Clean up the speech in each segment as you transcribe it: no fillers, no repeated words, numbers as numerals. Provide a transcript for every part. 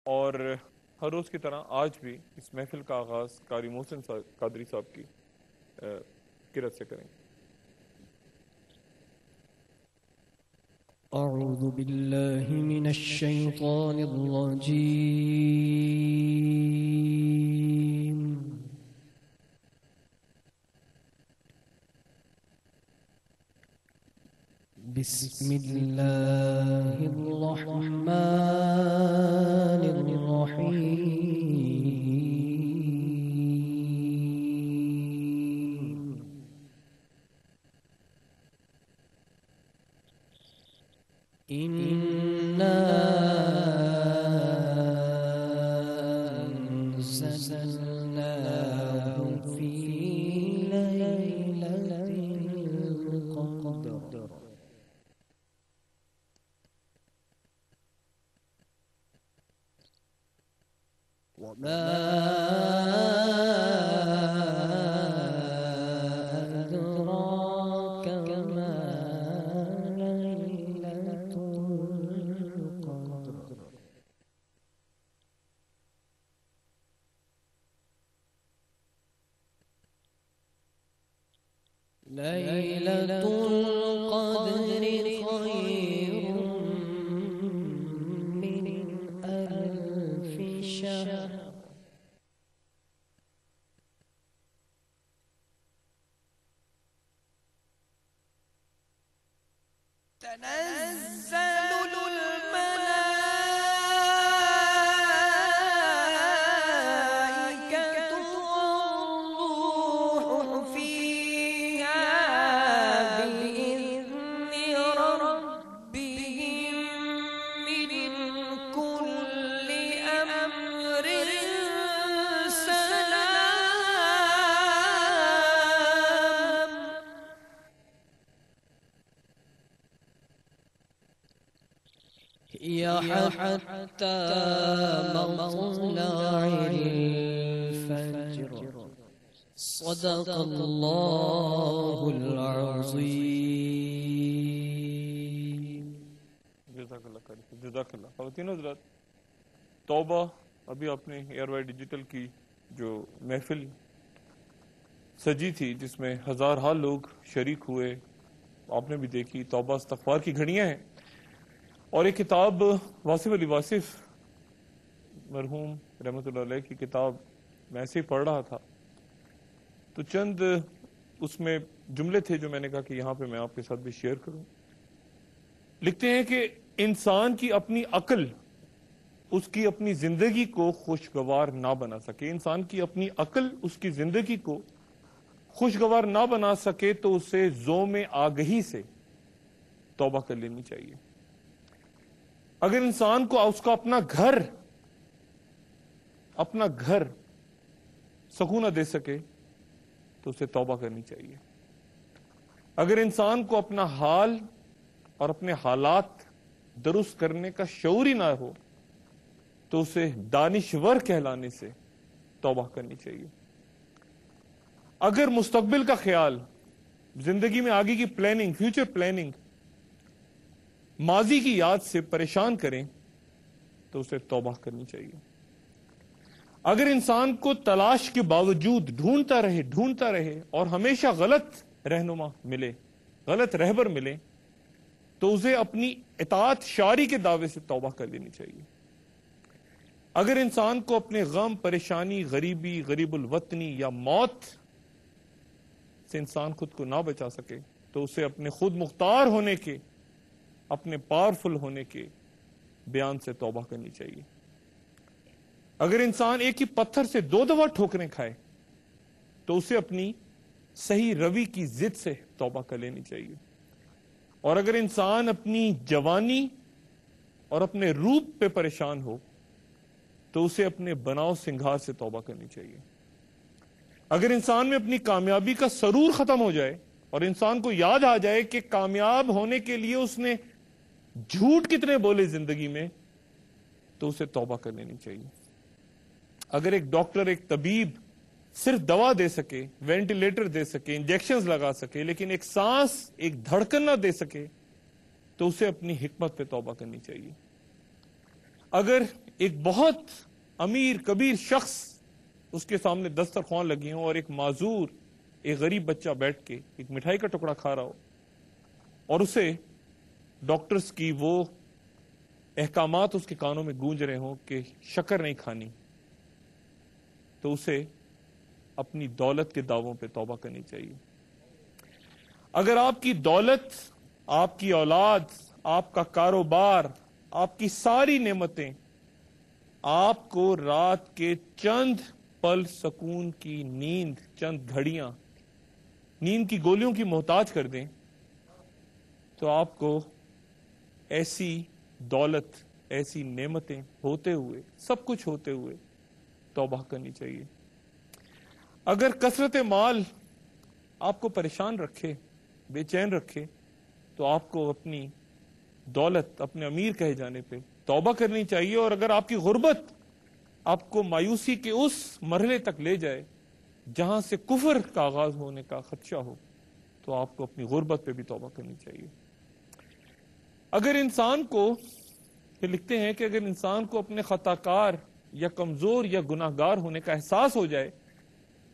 اور ہر روز کی طرح آج بھی اس محفل کا آغاز قاری محسن قادری صاحب کی قرأت سے کریں. أعوذ بالله من الشيطان الرجيم. بسم الله الرحمن الرحيم. إنا أنزلناه في ليلة القدر وما أدراك ما ليلة القدر ليلة القدر خير من ألف شهر تنزل الملائكة والروح فيها بإذن ربهم من كل أمر سلام هي حتى مطلع الفجر صدق الله العظيم. جزاک اللہ خیر. جزاک اللہ. خواتین حضرات، توبہ ابھی آپ نے ایئر وائی ڈیجیٹل کی جو محفل سجی تھی جس میں ہزارہا لوگ شریک ہوئے، آپ نے بھی دیکھی. توبہ استغفار کی گھڑیاں ہیں، اور ایک کتاب واصف علی واصف مرحوم رحمۃ اللہ علیہ کی کتاب میں ایسے ہی پڑھ رہا تھا تو چند اس میں جملے تھے جو میں نے کہا کہ یہاں پہ میں آپ کے ساتھ بھی شیئر کروں. لکھتے ہیں کہ انسان کی اپنی عقل اس کی اپنی زندگی کو خوشگوار نہ بنا سکے. انسان کی اپنی عقل اس کی زندگی کو خوشگوار نہ بنا سکے تو اسے زوم آگہی سے توبہ کر لینی چاہیے. اگر انسان کو اس کا اپنا گھر سکون نہ دے سکے تو اسے توبہ کرنی چاہیے. اگر انسان کو اپنا حال اور اپنے حالات درست کرنے کا شعور ہی نہ ہو تو اسے دانشور کہلانے سے توبہ کرنی چاہیے. اگر مستقبل کا خیال، زندگی میں آگے کی پلاننگ، فیوچر پلاننگ ماضی کی یاد سے پریشان کریں تو اسے توبہ کرنی چاہیے. اگر انسان کو تلاش کے باوجود ڈھونڈتا رہے اور ہمیشہ غلط رہنما ملے، غلط رہبر ملے تو اسے اپنی اطاعت شاری کے دعوے سے توبہ کر لینی چاہیے. اگر انسان کو اپنے غم، پریشانی، غریبی، غریب الوطنی یا موت سے انسان خود کو نہ بچا سکے تو اسے اپنے خود مختار ہونے کے، اپنے پاورفل ہونے کے بیان سے توبہ کرنی چاہیے. اگر انسان ایک ہی پتھر سے 2 دفعہ ٹھوکریں کھائے تو اسے اپنی صحیح روی کی ضد سے توبہ کر لینی چاہیے. اور اگر انسان اپنی جوانی اور اپنے روپ پہ پریشان ہو تو اسے اپنے بناؤ سنگھار سے توبہ کرنی چاہیے. اگر انسان میں اپنی کامیابی کا سرور ختم ہو جائے اور انسان کو یاد آ جائے کہ کامیاب ہونے کے لیے اس نے جھوٹ کتنے بولے زندگی میں تو اسے توبہ کر لینی چاہیے. اگر ایک ڈاکٹر، ایک طبیب صرف دوا دے سکے، وینٹیلیٹر دے سکے، انجیکشنز لگا سکے، لیکن ایک سانس، ایک دھڑکن نہ دے سکے تو اسے اپنی حکمت پہ توبہ کرنی چاہیے. اگر ایک بہت امیر کبیر شخص اس کے سامنے دسترخوان لگی ہوں اور ایک معذور ایک غریب بچہ بیٹھ کے ایک مٹھائی کا ٹکڑا کھا رہا ہو اور اسے ڈاکٹرز کی وہ احکامات اس کے کانوں میں گونج رہے ہوں کہ شکر نہیں کھانی، تو اسے اپنی دولت کے دعووں پہ توبہ کرنی چاہیے۔ اگر آپ کی دولت، آپ کی اولاد، آپ کا کاروبار، آپ کی ساری نعمتیں آپ کو رات کے چند پل سکون کی نیند، چند گھڑیاں نیند کی گولیوں کی محتاج کر دیں، تو آپ کو ایسی دولت، ایسی نعمتیں ہوتے ہوئے، سب کچھ ہوتے ہوئے توبہ کرنی چاہیے۔ اگر کثرت مال آپ کو پریشان رکھے، بے چین رکھے، تو آپ کو اپنی دولت، اپنے امیر کہے جانے پہ توبہ کرنی چاہیے۔ اور اگر آپ کی غربت آپ کو مایوسی کے اس مرحلے تک لے جائے جہاں سے کفر کا آغاز ہونے کا خدشہ ہو، تو آپ کو اپنی غربت پہ بھی توبہ کرنی چاہیے۔ اگر انسان کو، یہ لکھتے ہیں کہ اگر انسان کو اپنے خطا کار یا کمزور یا گناہ گار ہونے کا احساس ہو جائے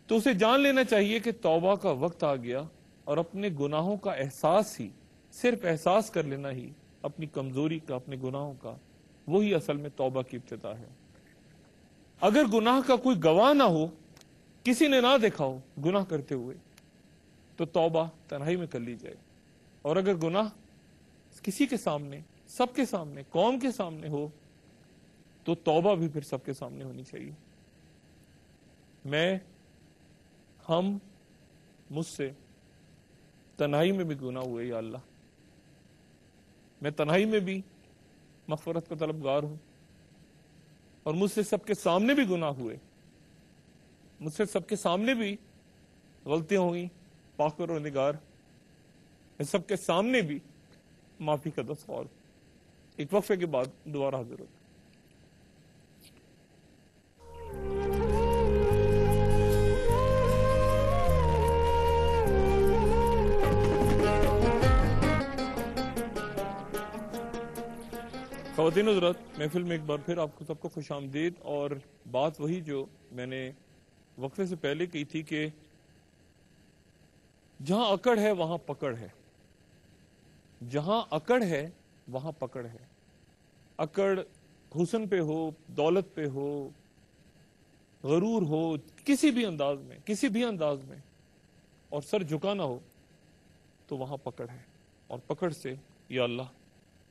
تو اسے جان لینا چاہیے کہ توبہ کا وقت آ گیا، اور اپنے گناہوں کا احساس ہی، صرف احساس کر لینا ہی اپنی کمزوری کا، اپنے گناہوں کا، وہی اصل میں توبہ کی ابتدا ہے۔ اگر گناہ کا کوئی گواہ نہ ہو، کسی نے نہ دیکھا ہو گناہ کرتے ہوئے، تو توبہ تنہائی میں کر لی جائے۔ اور اگر گناہ کسی کے سامنے، سب کے سامنے، قوم کے سامنے ہو، تو توبہ بھی پھر سب کے سامنے ہونی چاہیے۔ ہم مجھ سے تنہائی میں بھی گناہ ہوئے یا اللہ، میں تنہائی میں بھی مغفرت کا طلبگار ہوں، اور مجھ سے سب کے سامنے بھی گناہ ہوئے، مجھ سے سب کے سامنے بھی غلطیاں ہوئی، پاک و نگار، میں سب کے سامنے بھی معافی کا دستخوار۔ ایک وقفے کے بعد دوبارہ حاضر ہوتا۔ خواتین حضرات، محفل میں ایک بار پھر آپ کو سب کو خوش آمدید۔ اور بات وہی جو میں نے وقفے سے پہلے کی تھی کہ جہاں اکڑ ہے وہاں پکڑ ہے، جہاں اکڑ ہے وہاں پکڑ ہے۔ اکڑ حسن پہ ہو، دولت پہ ہو، غرور ہو، کسی بھی انداز میں اور سر جھکانا ہو، تو وہاں پکڑ ہے۔ اور پکڑ سے یا اللہ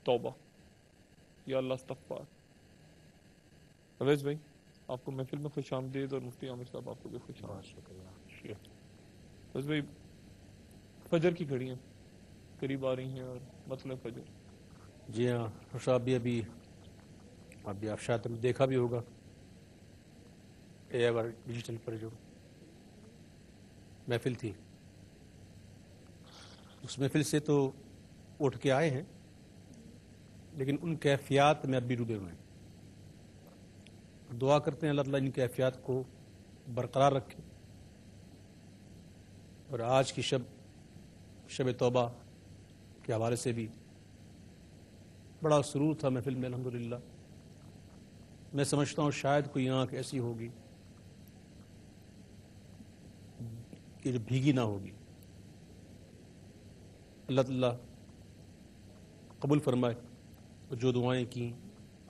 توبہ، یا اللہ استغفار۔ اویس بھائی، آپ کو محفل میں خوش آمدید، اور مفتی عامر صاحب آپ کو بھی خوش آمدید۔ اویس بھائی، فجر کی گھڑیاں قریب آ رہی ہیں اور مطلب فجر۔ جی ہاں صاحب، ابھی آپ شاید دیکھا بھی ہوگا ڈیجیٹل پر جو محفل تھی، اس محفل سے تو اٹھ کے آئے ہیں، لیکن ان کیفیات میں اب بھی ڈوبے ہوئے ہیں۔ دعا کرتے ہیں اللہ تعالیٰ ان کیفیات کو برقرار رکھے، اور آج کی شب توبہ کے حوالے سے بھی بڑا سرور تھا محفل میں الحمدللہ۔ میں سمجھتا ہوں شاید کوئی آنکھ ایسی ہوگی کہ جو بھیگی نہ ہوگی۔ اللہ تعالیٰ قبول فرمائے، اور جو دعائیں کی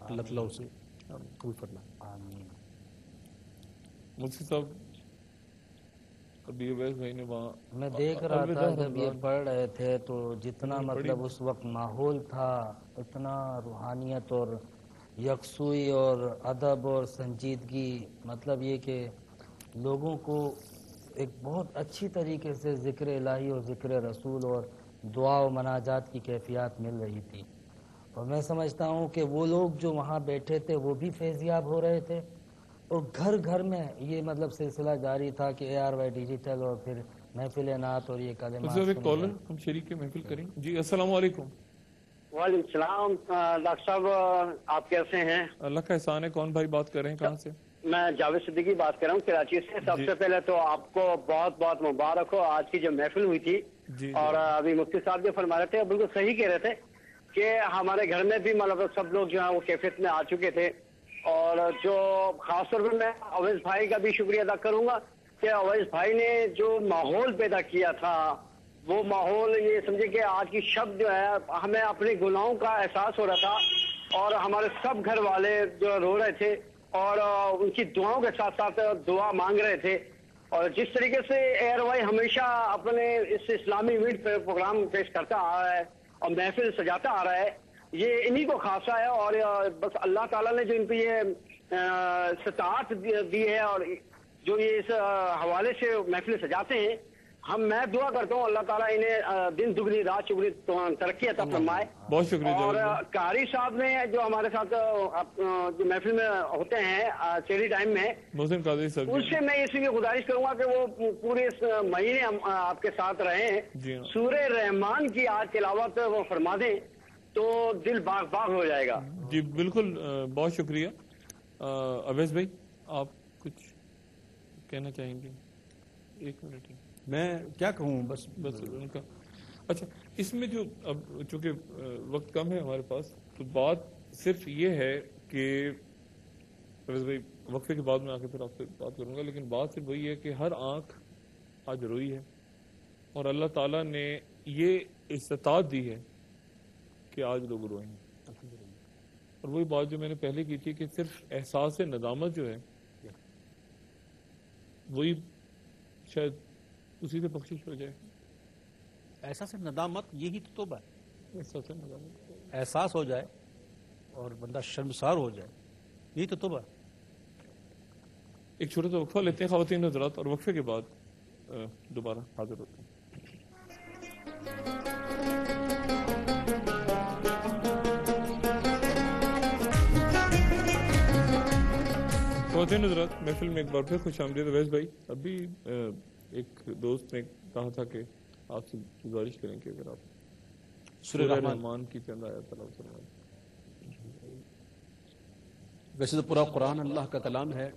اللہ تعالیٰ اسے قبول فرمائے۔ آمین۔ مفتی صاحب، ابھی اویس بھائی نے وہاں میں دیکھ رہا تھا جب یہ پڑھ رہے تھے تو جتنا مطلب اس وقت ماحول تھا، اتنا روحانیت اور یکسوئی اور ادب اور سنجیدگی، مطلب یہ کہ لوگوں کو ایک بہت اچھی طریقے سے ذکر الہی اور ذکر رسول اور دعا و مناجات کی کیفیات مل رہی تھی۔ اور میں سمجھتا ہوں کہ وہ لوگ جو وہاں بیٹھے تھے وہ بھی فیضیاب ہو رہے تھے، اور گھر گھر میں یہ مطلب سلسلہ جاری تھا کہ ARY ڈیجیٹل اور پھر محفل نعت اور یہ کلمات ایک کالر ہم شریک محفل کریں۔ جی السلام علیکم۔ وعلیکم السلام ڈاکٹر صاحب، آپ کیسے ہیں؟ اللہ کا احسان ہے۔ کون بھائی بات کر رہے ہیں، کہاں سے؟ میں جاوید صدیقی بات کر رہا ہوں کراچی سے۔ سب سے پہلے تو آپ کو بہت بہت مبارک ہو، آج کی جو محفل ہوئی تھی، اور ابھی مفتی صاحب جو فرما رہے تھے بالکل صحیح کہہ رہے تھے کہ ہمارے گھر میں بھی مطلب سب لوگ جو ہیں وہ کیفیت میں آ چکے تھے. اور جو خاص طور پر میں اویس بھائی کا بھی شکریہ ادا کروں گا کہ اویس بھائی نے جو ماحول پیدا کیا تھا وہ ماحول یہ سمجھے کہ آج کی شب جو ہے ہمیں اپنے گناہوں کا احساس ہو رہا تھا اور ہمارے سب گھر والے جو رو رہے تھے اور ان کی دعاؤں کے ساتھ ساتھ دعا مانگ رہے تھے. اور جس طریقے سے ایئر وائی ہمیشہ اپنے اس اسلامی ایونٹ پہ پروگرام پیش کرتا آ رہا ہے اور محفل سجاتا آ رہا ہے یہ انہی کو خاصا ہے. اور بس اللہ تعالیٰ نے جو ان پہ یہ استطاعت دی ہے اور جو یہ اس حوالے سے محفل سجاتے ہیں میں دعا کرتا ہوں اللہ تعالیٰ انہیں دن دگنی رات چگنی ترقی عطا فرمائے. بہت شکریہ. اور قاری صاحب نے جو ہمارے ساتھ جو محفل میں ہوتے ہیں چیری ٹائم میں محسن قادری صاحب اس سے میں اس لیے گزارش کروں گا کہ وہ پورے اس مہینے آپ کے ساتھ رہے ہیں. سورہ رحمان کی آج تلاوت وہ فرما دیں تو دل باغ باغ ہو جائے گا. جی بالکل. بہت شکریہ. اویس بھائی آپ کچھ کہنا چاہیں گے؟ 1 منٹ. میں کیا کہوں بس ان کا. اچھا اس میں جو اب چونکہ وقت کم ہے ہمارے پاس تو بات صرف یہ ہے کہ اویس بھائی وقفے کے بعد میں آ کے پھر آپ سے بات کروں گا لیکن بات صرف وہی ہے کہ ہر آنکھ آج روئی ہے اور اللہ تعالیٰ نے یہ استطاعت دی ہے کہ آج لوگ روئیں. اور وہی بات جو میں نے پہلے کی تھی کہ صرف احساس ندامت جو ہے وہی شاید اسی سے بخشش ہو جائے. احساس ندامت یہی تو توبہ ہے. احساس ندامت احساس ہو جائے اور بندہ شرمسار ہو جائے یہی تو توبہ ہے. ایک چھوٹا سا وقفہ لیتے ہیں خواتین حضرات اور وقفے کے بعد دوبارہ حاضر ہوتے ہیں. خواتین حضرات محفل میں ایک بار پھر خوش آمدید. اویس بھائی ابھی ایک دوست نے کہا تھا کہ آپ سے گزارش کریں کہ اگر آپ سورہ رحمان کی چند آیات تلاوت فرمائیں. ویسے تو پورا قرآن اللہ کا کلام ہے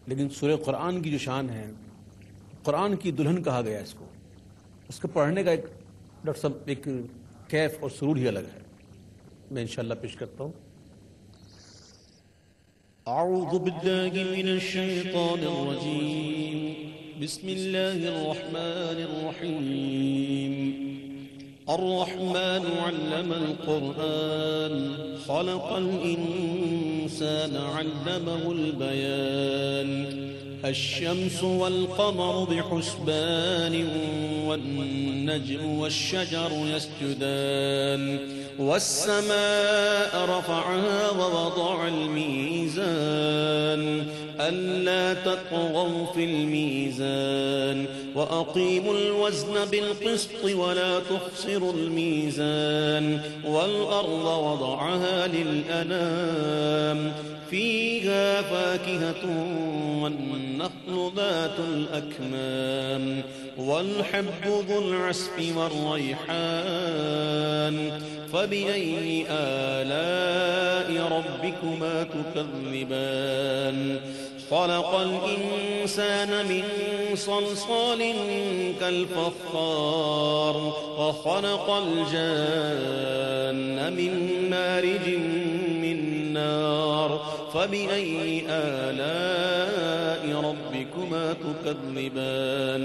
لیکن سورہ قرآن کی جو شان ہے قرآن کی دلہن کہا گیا اس کو پڑھنے کا ایک ڈاکٹر صاحب ایک کیف اور سرور ہی الگ ہے. میں انشاءاللہ پیش کرتا ہوں. اعوذ باللہ من الشیطان الرجیم بسم اللہ الرحمن الرحیم. الرحمن علم القرآن خلق الإنسان علمه البيان. الشمس والقمر بحسبان والنجم والشجر يسجدان. والسماء رفعها ووضع الميزان ألا تطغوا في الميزان وأقيموا الوزن بالقسط ولا تخسروا الميزان. والأرض وضعها للأنام فيها فاكهة والنخل ذات الأكمام والحب ذو العصف والريحان. فبأي آلاء ربكما تكذبان. خلق الإنسان من صلصال كالفخار وخلق الجان من مارج من نار. فبأي آلاء ربكما تكذبان.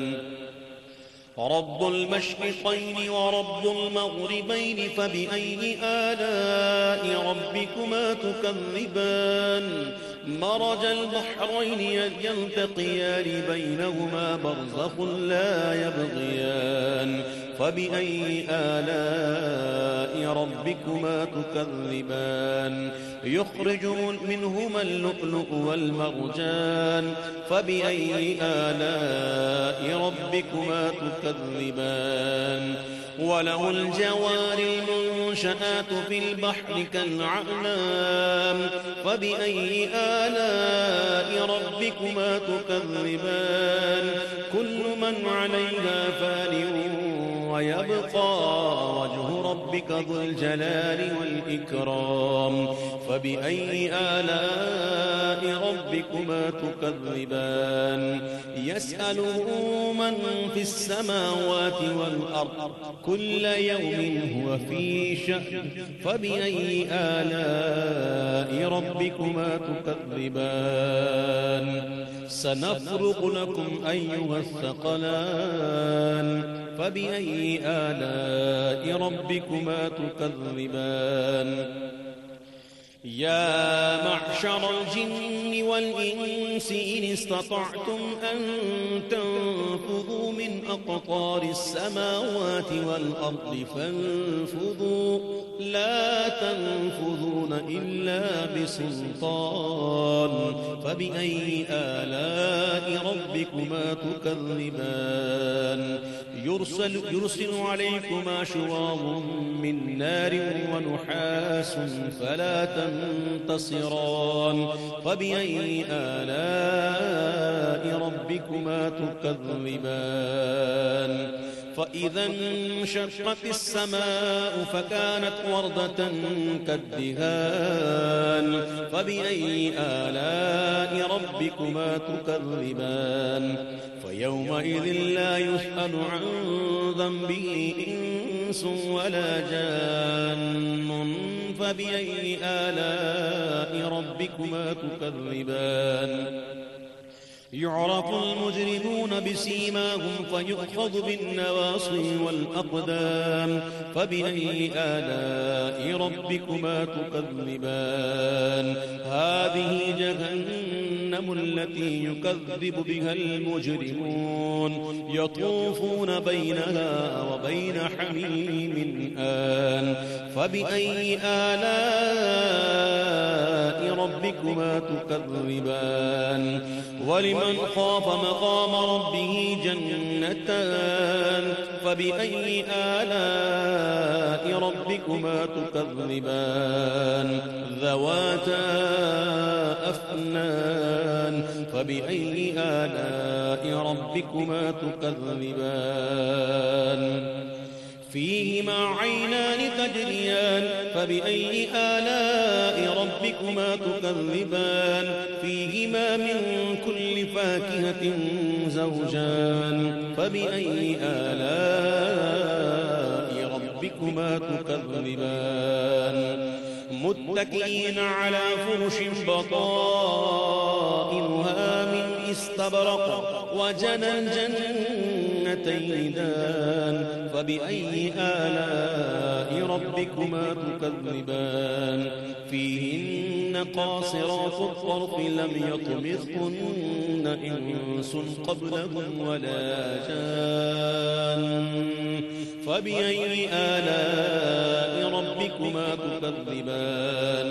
رب المشرقين ورب المغربين فبأي آلاء ربكما تكذبان. مرج البحرين يلتقيان بينهما برزخ لا يبغيان. فبأي آلاء ربكما تكذبان. يخرج منهما اللؤلؤ والمرجان. فبأي آلاء ربكما تكذبان. وله الجوار المنشآت في البحر كالأعلام. فبأي آلاء ربكما تكذبان. كل من عليها فان ويبقى وجه ربك ذو الجلال والإكرام. فبأي آلاء ربكما ربكما تكذبان يسأله من في السماوات والأرض كل يوم هو في شأن فبأي آلاء ربكما تكذبان سنفرغ لكم أيها الثقلان فبأي آلاء ربكما تكذبان يا معشر الجن والإنس إن استطعتم أن تنفذوا من أقطار السماوات والأرض فانفذوا لا تنفذون إلا بسلطان فبأي آلاء ربكما تكذبان يرسل عليكما شواظ من نار ونحاس فلا تنتصران فبأي آلاء ربكما تكذبان فإذا انشقت السماء فكانت وردة كالدهان فبأي آلاء ربكما تكذبان فيومئذ لا يسأل عن ذنبه إنس ولا جان فبأي آلاء ربكما تكذبان يعرف المجرمون بسيماهم فيؤخذ بالنواصي والأقدام فبأي آلاء ربكما تكذبان هذه جهنم التي يكذب بها المجرمون يطوفون بينها وبين حميم آن فبأي آلاء ربكما تكذبان ولمن خاف مقام ربه جنتان فبأي آلاء ربكما تكذبان ذواتا أفنان فبأي آلاء ربكما تكذبان فيهما عينان تجريان فبأي آلاء ربكما تكذبان فيهما من كل فاكهة زوجان فبأي آلاء ربكما تكذبان متكئين على فرش بطائنها من استبرق وجنى الجنتين دان فبأي آلاء ربكما تكذبان فيهن قاصرات الطرف لم يطمثهن إنس قبلهم ولا جان فبأي آلاء ربكما تكذبان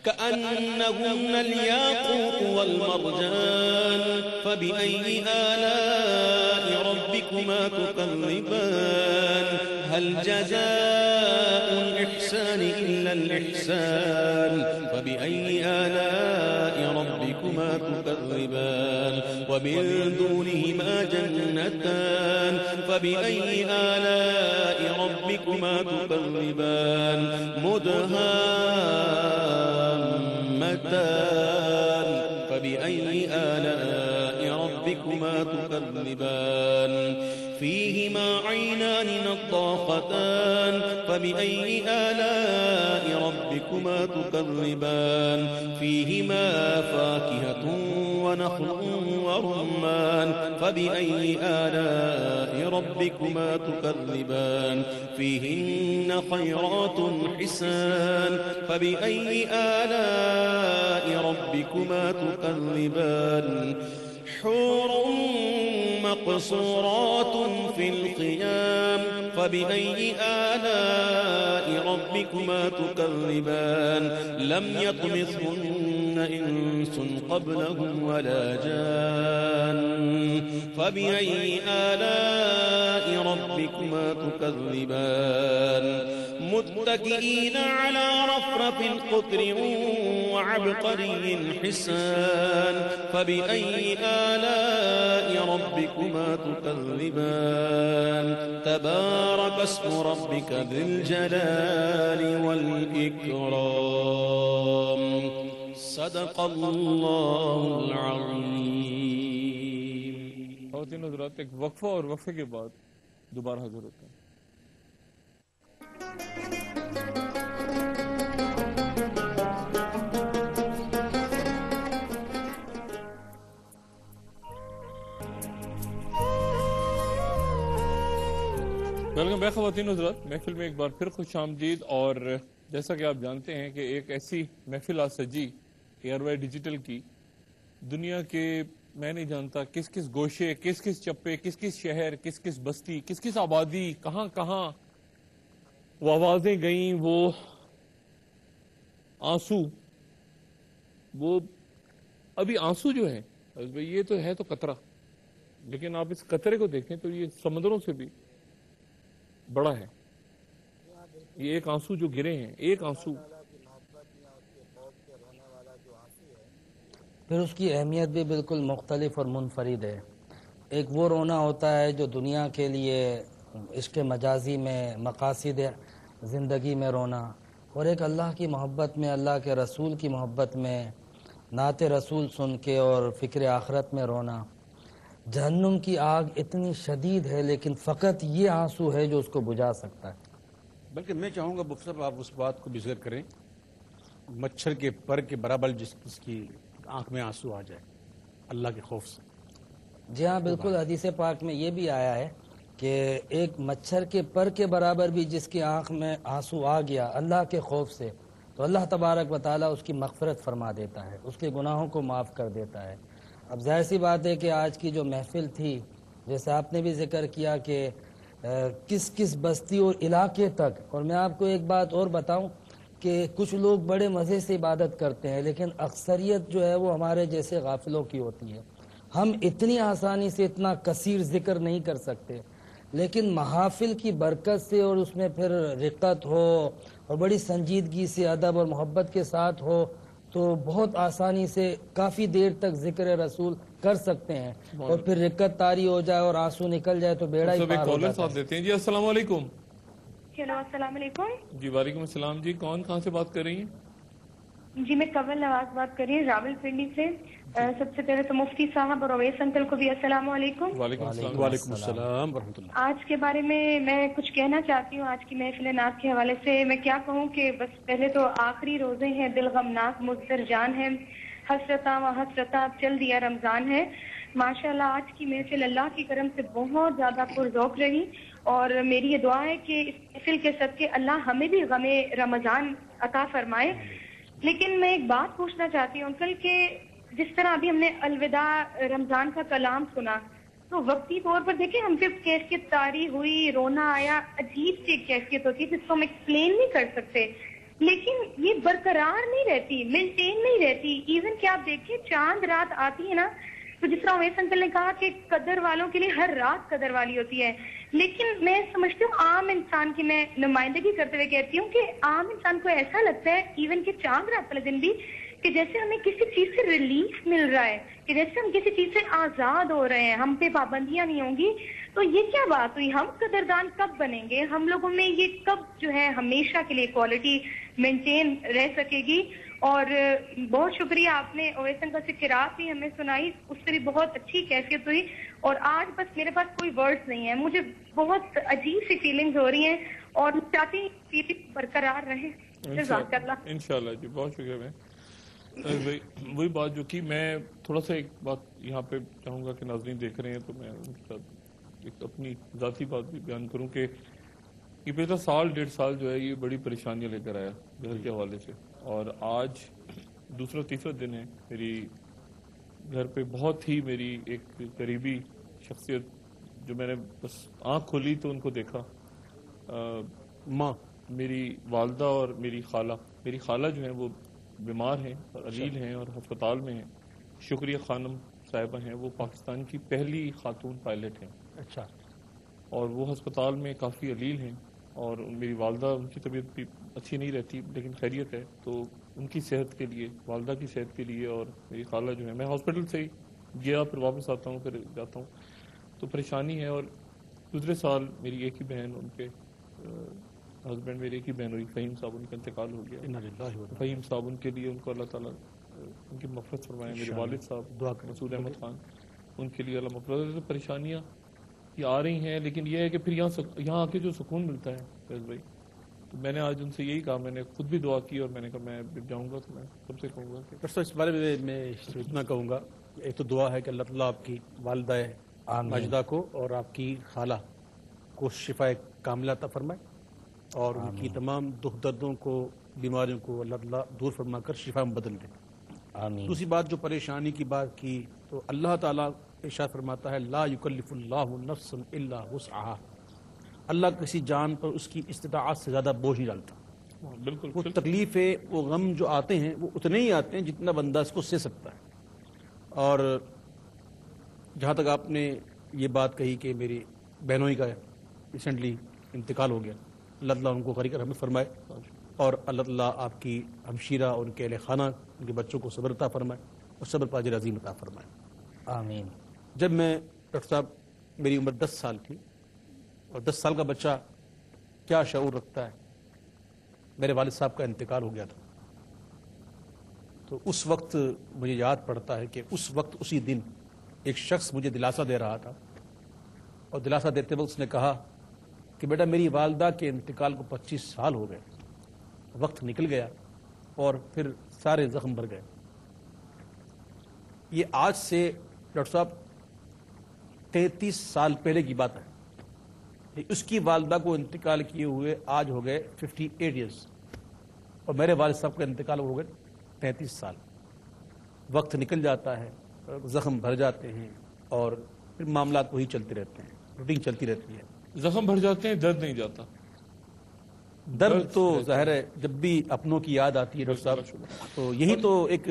كأنهن الياقوت والمرجان فبأي آلاء ربكما تكذبان هل جزاء الإحسان إلا الإحسان فبأي آلاء ربكما تكذبان ومن دونهما جنتان فبأي آلاء ربكما تكذبان مدهامتان فبأي آلاء ربكما تكذبان فيهما عينان نضاختان فبأي آلاء ربكما تكذبان فيهما فاكهة ونخل ورمان فبأي آلاء ربكما تكذبان فيهن خيرات حسان فبأي آلاء ربكما تكذبان حور مقصورات في الخيام فبأي آلاء ربكما تكذبان لم يطمثهن إنس قبلهم ولا جان فبأي آلاء ربكما تكذبان متكئين على رفرف خضر وعبقري حسان فبأي آلاء ربكما تكذبان تبارك اسم ربك ذي الجلال والإكرام صدق اللہ العظیم. خواتین حضرات، ایک وقفہ اور وقفے کے بعد دوبارہ حاضر ہوتے ہیں. ویلکم بیک خواتین حضرات، محفل میں ایک بار پھر خوش آمدید. اور جیسا کہ آپ جانتے ہیں کہ ایک ایسی محفل آج سجی ARY ڈیجیٹل کی، دنیا کے میں نہیں جانتا کس کس گوشے، کس کس چپے، کس کس شہر، کس کس بستی، کس کس آبادی، کہاں کہاں وہ آوازیں گئیں، وہ آنسو، وہ ابھی آنسو جو ہے یہ تو ہے تو قطرہ، لیکن آپ اس قطرے کو دیکھیں تو یہ سمندروں سے بھی بڑا ہے. یہ ایک آنسو جو گرے ہیں، ایک آنسو، پھر اس کی اہمیت بھی بالکل مختلف اور منفرد ہے. ایک وہ رونا ہوتا ہے جو دنیا کے لیے عشق مجازی میں، مقاصد زندگی میں رونا، اور ایک اللہ کی محبت میں، اللہ کے رسول کی محبت میں نعت رسول سن کے اور فکر آخرت میں رونا. جہنم کی آگ اتنی شدید ہے لیکن فقط یہ آنسو ہے جو اس کو بجھا سکتا ہے. بلکہ میں چاہوں گا مفتی صاحب آپ اس بات کو بھی ذکر کریں، مچھر کے پر کے برابر جس کی آنکھ میں آنسو آ جائے اللہ کے خوف سے. جی ہاں بالکل، حدیث پاک میں یہ بھی آیا ہے کہ ایک مچھر کے پر کے برابر بھی جس کی آنکھ میں آنسو آ گیا اللہ کے خوف سے، تو اللہ تبارک و تعالیٰ اس کی مغفرت فرما دیتا ہے، اس کے گناہوں کو معاف کر دیتا ہے. اب ظاہر سی بات ہے کہ آج کی جو محفل تھی، جیسے آپ نے بھی ذکر کیا کہ کس کس بستی اور علاقے تک، اور میں آپ کو ایک بات اور بتاؤں کہ کچھ لوگ بڑے مزے سے عبادت کرتے ہیں لیکن اکثریت جو ہے وہ ہمارے جیسے غافلوں کی ہوتی ہے. ہم اتنی آسانی سے اتنا کثیر ذکر نہیں کر سکتے، لیکن محافل کی برکت سے اور اس میں پھر رقت ہو اور بڑی سنجیدگی سے ادب اور محبت کے ساتھ ہو تو بہت آسانی سے کافی دیر تک ذکر رسول کر سکتے ہیں، اور پھر رقت طاری ہو جائے اور آنسو نکل جائے تو بیڑا ہی پار ہو جاتا ہے. دیتے ہیں. جی السلام علیکم. ہیلو السلام علیکم. جی وعلیکم السلام. جی کون کہاں سے بات کر رہی ہیں؟ جی میں کنول نواز بات کر رہی ہوں راول پنڈی سے. سب سے پہلے تو مفتی صاحب اور اویس انکل کو بھی السلام علیکم. وعلیکم السلام. وعلیکم السلام ورحمۃ اللہ. آج کے بارے میں کچھ کہنا چاہتی ہوں. آج کی محفل نعت کے حوالے سے میں کیا کہوں کہ بس پہلے تو آخری روزے ہیں، دل غمناک مضطر جان ہے، حسرتاں و حسرتاں اب چل دیا رمضان ہے. ماشاءاللہ آج کی محفل اللہ کی کرم سے بہت زیادہ پرذوق رہی، اور میری یہ دعا ہے کہ اس محفل کے صدقے اللہ ہمیں بھی غم رمضان عطا فرمائے. لیکن میں ایک بات پوچھنا چاہتی ہوں انکل کہ جس طرح ابھی ہم نے الوداع رمضان کا کلام سنا تو وقتی طور پر دیکھیں ہم سے کیفیت طاری ہوئی، رونا آیا، عجیب سی کیفیت ہوتی ہے جس کو ہم ایکسپلین نہیں کر سکتے، لیکن یہ برقرار نہیں رہتی، مینٹین نہیں رہتی. ایون کہ آپ دیکھیں چاند رات آتی ہے نا، تو جس طرح اویس انکل نے کہا کہ قدر والوں کے لیے ہر رات قدر والی ہوتی ہے، لیکن میں سمجھتی ہوں عام انسان کی میں نمائندگی کرتے ہوئے کہتی ہوں کہ عام انسان کو ایسا لگتا ہے ایون کہ چاند رات والے دن بھی کہ جیسے ہمیں کسی چیز سے ریلیف مل رہا ہے، کہ جیسے ہم کسی چیز سے آزاد ہو رہے ہیں، ہم پہ پابندیاں نہیں ہوں گی. تو یہ کیا بات ہوئی؟ ہم قدردان کب بنیں گے؟ ہم لوگوں میں یہ کب جو ہے ہمیشہ کے لیے کوالٹی مینٹین رہ سکے گی؟ اور بہت شکریہ آپ نے اویس انکل سے قرات بھی ہمیں سنائی، اس سے بھی بہت اچھی کیفیت ہوئی. اور آج بس میرے پاس کوئی ورڈز نہیں ہے، مجھے بہت عجیب سی فیلنگز ہو رہی ہیں اور چاہتی ہوں فیلنگ برقرار رہے. جزاک اللہ. انشاءاللہ. جی بہت شکریہ. میں وہی بات جو کی میں تھوڑا سا ایک بات یہاں پہ چاہوں گا کہ ناظرین دیکھ رہے ہیں تو میں ان کے ساتھ ایک اپنی ذاتی بات بھی بیان کروں کہ یہ پچھلا سال 1.5 سال جو ہے یہ بڑی پریشانیاں لے کر آیا گھر کے حوالے سے، اور آج دوسرا تیسرا دن ہے میری گھر پہ بہت ہی میری ایک قریبی شخصیت جو میں نے بس آنکھ کھولی تو ان کو دیکھا، ماں میری والدہ اور میری خالہ جو ہیں وہ بیمار ہیں اور علیل ہیں اور ہسپتال میں ہیں. شکریہ خانم صاحبہ ہیں، وہ پاکستان کی پہلی خاتون پائلٹ ہیں. اچھا. اور وہ ہسپتال میں کافی علیل ہیں، اور میری والدہ ان کی طبیعت بھی اچھی نہیں رہتی لیکن خیریت ہے. تو ان کی صحت کے لیے، والدہ کی صحت کے لیے، اور میری خالہ جو ہے، میں ہاسپٹل سے ہی گیا پھر واپس آتا ہوں پھر جاتا ہوں تو پریشانی ہے. اور گزرے سال میری ایک ہی بہن، ان کے ہسبینڈ میری ایک ہی بہن ہوئی، فہیم صاحب، ان کا انتقال ہو گیا. فہیم صاحب ان کے لیے ان کو اللہ تعالیٰ ان کی مغفرت فرمائیں. میرے والد صاحب دعا مسعود احمد خان, ان کے لیے اللہ مغفرت. پریشانیاں یہ آ رہی ہیں, لیکن یہ ہے کہ پھر یہاں آ کے جو سکون ملتا ہے فیض بھائی, تو میں نے آج ان سے یہی کہا, میں نے خود بھی دعا کی اور میں نے کہا میں جاؤں گا تو میں سب سے کہوں گا کہ اس بارے میں اتنا کہوں گا, ایک تو دعا ہے کہ اللہ تعالیٰ آپ کی والدہ ماجدہ کو اور آپ کی خالہ کو شفا کاملہ عطا فرمائے, اور ان کی تمام دکھ دردوں کو, بیماریوں کو اللہ تعالیٰ دور فرما کر شفا میں بدل دے. آمین. دوسری بات جو پریشانی کی بات کی, تو اللہ تعالیٰ ارشاد فرماتا ہے لا یکلف اللہ نفسا الا وسعہا, اللہ کسی جان پر اس کی استطاعت سے زیادہ بوجھ نہیں ڈالتا. بالکل وہ تکلیفیں, وہ غم جو آتے ہیں وہ اتنے ہی آتے ہیں جتنا بندہ اس کو سہ سکتا ہے. اور جہاں تک آپ نے یہ بات کہی کہ میری بہنوئی کا ریسنٹلی انتقال ہو گیا, اللہ تعالیٰ ان کو غریق رحمت فرمائے, اور اللہ تعالیٰ آپ کی ہمشیرہ اور ان کے اہل خانہ, ان کے بچوں کو صبر عطا فرمائے اور صبر پر اجر عظیم عطا فرمائے. آمین. جب میں ڈاکٹر صاحب میری عمر 10 سال تھی, اور 10 سال کا بچہ کیا شعور رکھتا ہے, میرے والد صاحب کا انتقال ہو گیا تھا. تو اس وقت مجھے یاد پڑتا ہے کہ اس وقت اسی دن ایک شخص مجھے دلاسا دے رہا تھا, اور دلاسا دیتے وقت اس نے کہا کہ بیٹا میری والدہ کے انتقال کو 25 سال ہو گئے, وقت نکل گیا اور پھر سارے زخم بھر گئے. یہ آج سے ڈاکٹر صاحب 33 سال پہلے کی بات ہے. اس کی والدہ کو انتقال کیے ہوئے آج ہو گئے 58 ایئرز, اور میرے والد صاحب کا انتقال ہو گئے 33 سال. وقت نکل جاتا ہے, زخم بھر جاتے ہیں, اور پھر معاملات وہی چلتے رہتے ہیں, روٹین چلتی رہتی ہے. زخم بھر جاتے ہیں, درد نہیں جاتا. درد تو ظاہر ہے جب بھی اپنوں کی یاد آتی ہے ڈاکٹر صاحب, تو یہی تو ایک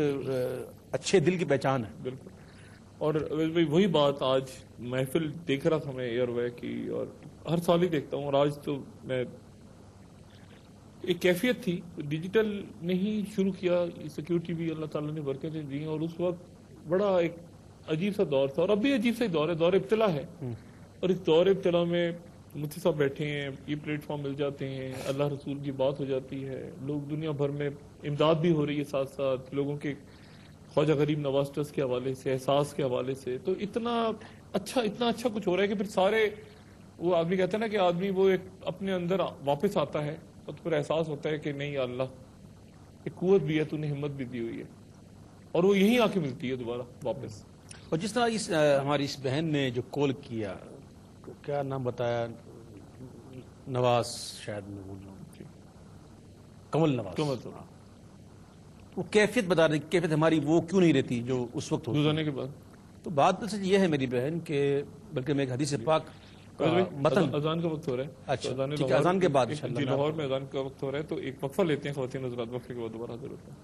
اچھے دل کی پہچان ہے. بالکل. اور وہی بات آج محفل دیکھ رہا تھا میں ایئر وے کی, اور ہر سال ہی دیکھتا ہوں, اور آج تو میں ایک کیفیت تھی, ڈیجیٹل نے ہی شروع کیا, سیکیورٹی بھی اللہ تعالیٰ نے برکتیں دی, اور اس وقت بڑا ایک عجیب سا دور تھا, اور اب بھی عجیب سا دور ہے, دور ابتلا ہے. اور اس دور ابتلا میں مفتی صاحب بیٹھے ہیں, یہ پلیٹ فارم مل جاتے ہیں, اللہ رسول کی بات ہو جاتی ہے, لوگ دنیا بھر میں امداد بھی ہو رہی ہے, ساتھ ساتھ لوگوں کے خواجہ غریب نواز ٹرسٹ کے حوالے سے, احساس کے حوالے سے. تو اتنا اچھا کچھ ہو رہا ہے کہ پھر سارے, وہ آدمی کہتے ہیں نا کہ آدمی وہ ایک اپنے اندر واپس آتا ہے, اور پھر احساس ہوتا ہے کہ نہیں اللہ ایک قوت بھی ہے, تو نے ہمت بھی دی ہوئی ہے, اور وہ یہیں آ کے ملتی ہے دوبارہ واپس. اور جس طرح ہماری اس بہن نے جو کال کیا, کیا نام بتایا, نواز, شاید میں بول رہا ہوں, کمل نواز, وہ کیفیت بتا رہی, کیفیت ہماری وہ کیوں نہیں رہتی جو اس وقت گزرنے کے بعد. تو بات سچ یہ ہے میری بہن کہ بلکہ میں ایک حدیث پاک متن, اذان کا وقت ہو رہا ہے. اچھا ٹھیک ہے, اذان کے بعد جی لاہور میں اذان کا وقت ہو رہا ہے, تو ایک وقفہ لیتے ہیں خواتین حضرات, وقفے کے بعد دوبارہ حاضر ہوتے ہیں.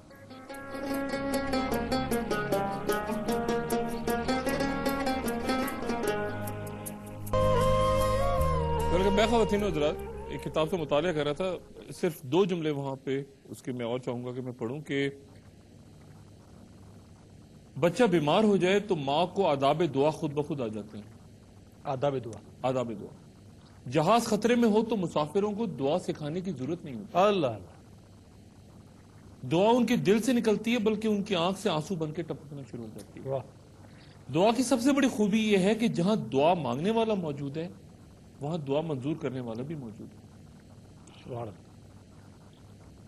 میں خواتین حضرات ایک کتاب سے مطالعہ کر رہا تھا, صرف 2 جملے وہاں پہ اس کے میں اور چاہوں گا کہ میں پڑھوں کہ بچہ بیمار ہو جائے تو ماں کو آداب دعا خود بخود آ جاتے ہیں. آداب دعا. جہاز خطرے میں ہو تو مسافروں کو دعا سکھانے کی ضرورت نہیں ہوتی. اللہ, دعا ان کے دل سے نکلتی ہے, بلکہ ان کی آنکھ سے آنسو بن کے ٹپکنا شروع ہو جاتی ہے. دعا کی سب سے بڑی خوبی یہ ہے کہ جہاں دعا مانگنے والا موجود ہے وہاں دعا منظور کرنے والا بھی موجود ہے.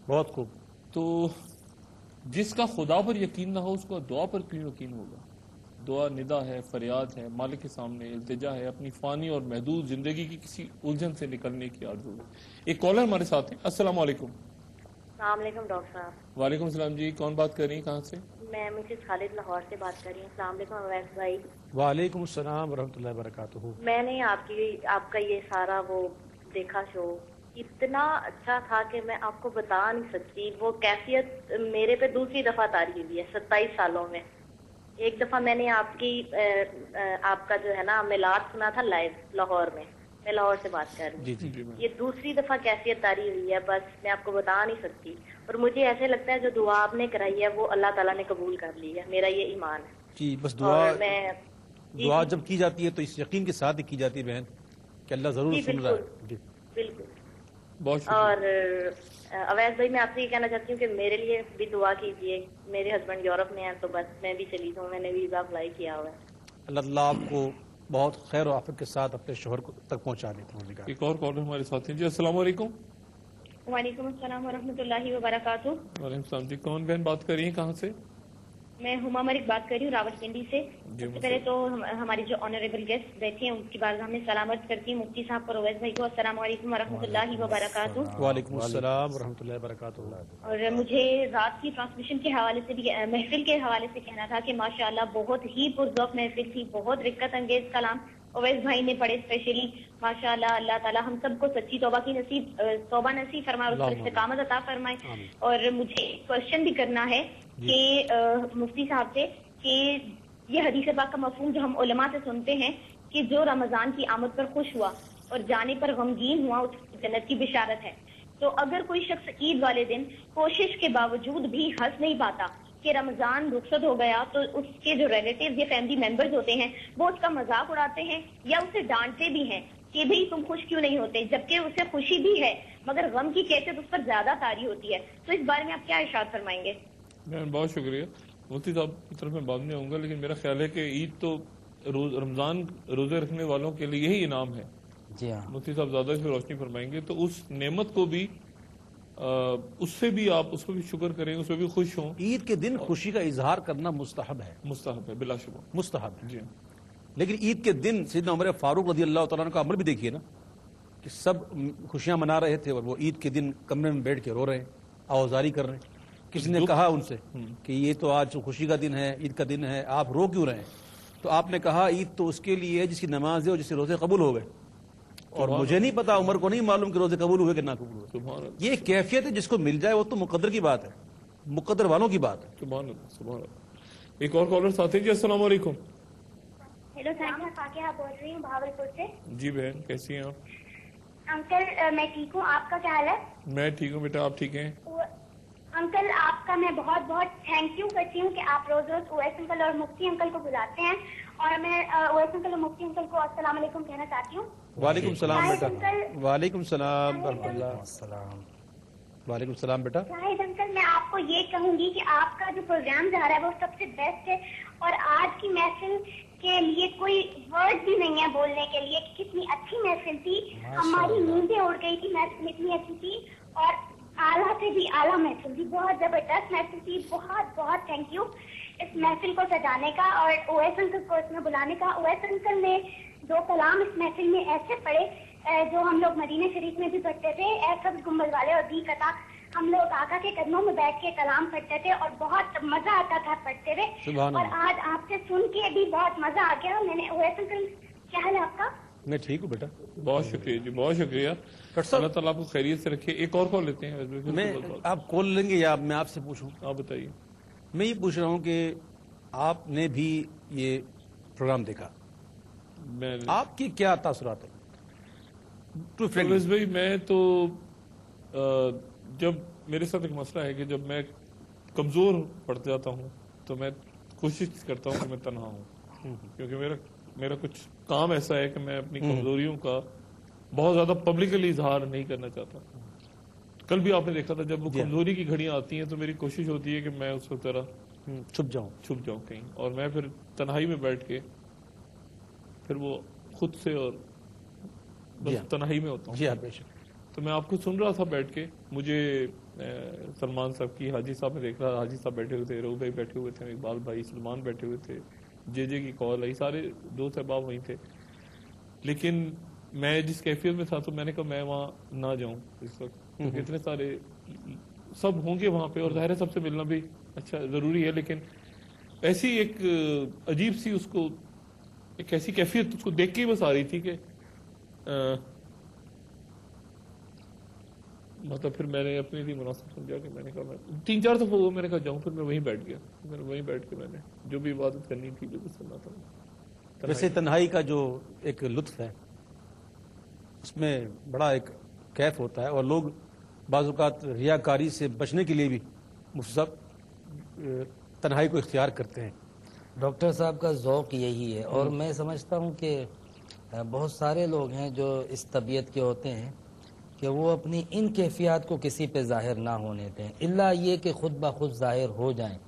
بہت خوب. تو جس کا خدا پر یقین نہ ہو اس کو دعا پر کیوں یقین ہوگا. دعا ندا ہے, فریاد ہے, مالک کے سامنے التجا ہے, اپنی فانی اور محدود زندگی کی کسی الجھن سے نکلنے کی آرزو ہے. ایک کالر ہمارے ساتھ ہیں. السلام علیکم. السلام علیکم ڈاکٹر صاحب. وعلیکم السلام جی, کون بات کر رہی ہیں, کہاں سے؟ میں مسز خالد لاہور سے بات کر رہی ہوں. السلام علیکم اویس بھائی. وعلیکم السلام ورحمۃ اللہ وبرکاتہ. میں نے آپ کا یہ سارا وہ دیکھا شو, اتنا اچھا تھا کہ میں آپ کو بتا نہیں سکتی. وہ کیفیت میرے پہ دوسری دفعہ تاری ہوئی ہے 27 سالوں میں. ایک دفعہ میں نے آپ کا جو ہے نا میلاد سنا تھا لائیو لاہور میں, میں لاہور سے بات کر رہی ہوں. یہ دوسری دفعہ کیفیت تاری ہوئی ہے, بس میں آپ کو بتا نہیں سکتی. اور مجھے ایسے لگتا ہے جو دعا آپ نے کرائی ہے وہ اللہ تعالیٰ نے قبول کر لی ہے, میرا یہ ایمان ہے. جی بس دعا جب کی جاتی ہے تو اس یقین کے ساتھ ہی کی جاتی ہے بہن کہ اللہ ضرور سن رہا ہے. بالکل. بہت شکریہ. اور اویس بھائی میں آپ سے یہ کہنا چاہتی ہوں کہ میرے لیے بھی دعا کیجیے. میرے ہسبینڈ یورپ میں ہیں تو بس میں بھی چلی جاؤں, میں نے ویزا اپلائی کیا ہوا ہے. اللہ تعالیٰ آپ کو بہت خیر و عافیت کے ساتھ اپنے شوہر تک پہنچا دیتا ہوں. ایک اور کالر ہمارے ساتھ ہیں. جی السلام علیکم. وعلیکم السلام ورحمۃ اللہ وبرکاتہ. وعلیکم السلام. جی کون بہن بات کر رہی ہیں, کہاں سے؟ میں ہما ملک بات کر رہی ہوں راولپنڈی سے. سب سے پہلے تو ہماری جو آنریبل گیسٹ بیٹھے ہیں ان کی بات ہمیں سلامت کرتی ہوں مفتی صاحب اور اویس بھائی کو. السلام علیکم ورحمۃ اللہ وبرکاتہ. وعلیکم السلام ورحمۃ اللہ وبرکاتہ. اور مجھے رات کی ٹرانسمیشن کے حوالے سے بھی محفل کے حوالے سے کہنا تھا کہ ماشاءاللہ بہت ہی پرذوق محفل تھی, بہت رقت انگیز کلام اویس بھائی نے پڑھے اسپیشلی. ماشاءاللہ اللہ تعالیٰ ہم سب کو سچی توبہ نصیب فرمائے اور اس پر استقامت عطا فرمائے. اور مجھے کوشچن بھی کرنا ہے کہ مفتی صاحب سے کہ یہ حدیث پاک کا مفہوم جو ہم علماء سے سنتے ہیں کہ جو رمضان کی آمد پر خوش ہوا اور جانے پر غمگین ہوا اس کی جنت کی بشارت ہے. تو اگر کوئی شخص عید والے دن کوشش کے باوجود بھی ہنس نہیں پاتا کہ رمضان رخصت ہو گیا, تو اس کے جو ریلیٹیوز یا فیملی ممبرز ہوتے ہیں وہ اس کا مذاق اڑاتے ہیں یا اسے ڈانٹتے بھی ہیں کہ بھئی تم خوش کیوں نہیں ہوتے, جبکہ اسے خوشی بھی ہے مگر غم کی کیفیت اس پر زیادہ طاری ہوتی ہے. تو اس بارے میں آپ کیا ارشاد فرمائیں گے؟ بہت شکریہ. مفتی صاحب کی طرف میں بعد میں آؤں گا, لیکن میرا خیال ہے کہ عید تو رمضان روزے رکھنے والوں کے لیے یہی انعام ہے. جی ہاں, مفتی صاحب زیادہ اس پہ روشنی فرمائیں گے. تو اس نعمت کو بھی اس سے بھی آپ اس پہ بھی شکر کریں, اس پہ بھی خوش ہوں. عید کے دن خوشی کا اظہار کرنا مستحب ہے, مستحب ہے بلا شبہ, مستحب ہے. جی لیکن عید کے دن سیدنا عمر فاروق رضی اللہ تعالیٰ عنہ کا عمل بھی دیکھیے نا, کہ سب خوشیاں منا رہے تھے اور وہ عید کے دن کمرے میں بیٹھ کے رو رہے ہیں, آوازاری کر رہے ہیں. کسی نے کہا ان سے کہ یہ تو آج خوشی کا دن ہے, عید کا دن ہے, آپ رو کیوں رہے ہیں؟ تو آپ نے کہا عید تو اس کے لیے جس کی نماز ہے اور جس کے روزے قبول ہو گئے, اور مجھے نہیں پتا, عمر کو نہیں معلوم کہ روزے قبول ہوئے کہ نہ قبول ہوئے. سبحان اللہ, یہ ایک کیفیت ہے جس کو مل جائے وہ تو مقدر کی بات ہے, مقدر والوں کی بات ہے. سبحان اللہ, سبحان اللہ. ایک اور کالر ساتھی. جی السلام علیکم. ہیلو سر, میں فاقیہ بول رہی ہوں بھاولپور سے. جی بہن کیسی ہیں آپ؟ انکل میں ٹھیک ہوں, آپ کا کیا حال ہے؟ میں ٹھیک ہوں بیٹا, آپ ٹھیک ہیں؟ انکل آپ کا میں بہت بہت تھینک یو کرتی ہوں کہ آپ روز روز اویس انکل اور مفتی انکل کو بلاتے ہیں, اور میں اویس انکل اور مفتی انکل کو السلام علیکم کہنا چاہتی ہوں. وعلیکم السلام بیٹا. انکل. وعلیکم السلام ورحمۃ اللہ. السلام. وعلیکم السلام بیٹا. شاہد انکل میں آپ کو یہ کہوں گی کہ آپ کا جو پروگرام جا رہا ہے وہ سب سے بیسٹ ہے, اور آج کی محفل کے لیے کوئی ورڈ بھی نہیں ہے بولنے کے لیے کہ کتنی اچھی محفل تھی. ہماری نیندیں اڑ گئی تھی, محفل اتنی اچھی تھی, اور اعلیٰ سے بھی اعلیٰ محفل تھی, بہت زبردست محفل تھی. بہت بہت تھینک یو اس محفل کو سجانے کا اور اویس انکل کو اس میں بلانے کا. اویس انکل نے جو کلام اس محفل میں ایسے پڑھے جو ہم لوگ مدینہ شریف میں بھی پڑھتے تھے, اے سب گنبد والے اور دی قطع, ہم لوگ آقا کے قدموں میں بیٹھ کے کلام پڑھتے تھے اور بہت مزہ آتا تھا پڑھتے ہوئے. اور آج آپ سے سن کے بھی بہت مزہ آ گیا. میں نے اویس انکل کیا حال ہے آپ کا؟ میں ٹھیک ہوں بیٹا. بہت شکریہ جی, بہت شکریہ. اللہ تعالیٰ آپ کو خیریت سے رکھے. ایک اور کال لیتے ہیں. میں آپ کال لیں گے یا میں آپ سے پوچھوں؟ آپ بتائیے. میں یہ پوچھ رہا ہوں کہ آپ نے بھی یہ پروگرام دیکھا, آپ کی کیا تاثرات ہیں؟ بھائی میں تو جب میرے ساتھ ایک مسئلہ ہے کہ جب میں کمزور پڑ جاتا ہوں تو میں کوشش کرتا ہوں کہ میں تنہا ہوں, کیونکہ میرا کچھ کام ایسا ہے کہ میں اپنی کمزوریوں کا بہت زیادہ پبلکلی اظہار نہیں کرنا چاہتا. کل بھی آپ نے دیکھا تھا جب وہ کمزوری کی گھڑیاں آتی ہیں تو میری کوشش ہوتی ہے کہ میں اس وقت طرح چھپ جاؤں کہیں, اور میں پھر تنہائی میں بیٹھ کے پھر وہ خود سے اور بس تنہائی میں ہوتا ہوں. جی بے شک. تو میں آپ کو سن رہا تھا بیٹھ کے, مجھے سلمان صاحب کی, حاجی صاحب میں دیکھ رہا, حاجی صاحب بیٹھے ہوئے تھے, رو بھائی بیٹھے ہوئے تھے, اقبال بھائی, سلمان بیٹھے ہوئے تھے, جے کی کال آئی, سارے دوست احباب وہیں تھے. لیکن میں جس کیفیت میں تھا تو میں نے کہا میں وہاں نہ جاؤں اس وقت, کیونکہ اتنے سارے سب ہوں گے وہاں پہ, اور ظاہر ہے سب سے ملنا بھی اچھا ضروری ہے, لیکن ایسی ایک عجیب سی اس کو ایک ایسی کیفیت اس کو دیکھ کے ہی بس آ رہی تھی کہ مطلب پھر میں نے اپنے لیے مناسب سمجھا کہ میں نے کہا میں 3-4 دفعہ ہوا, میں نے کہا جاؤں, پھر میں وہیں بیٹھ گیا. میں نے وہیں بیٹھ کے میں نے جو بھی عبادت کرنی تھی جو کچھ کرنا تھا. ویسے تنہائی کا جو ایک لطف ہے اس میں بڑا ایک کیف ہوتا ہے, اور لوگ بعض اوقات ریاکاری سے بچنے کے لیے بھی مفصد تنہائی کو اختیار کرتے ہیں. ڈاکٹر صاحب کا ذوق یہی ہے, اور میں سمجھتا ہوں کہ بہت سارے لوگ ہیں جو اس طبیعت کے ہوتے ہیں کہ وہ اپنی ان کیفیات کو کسی پہ ظاہر نہ ہونے دیں، الا یہ کہ خود بخود ظاہر ہو جائیں،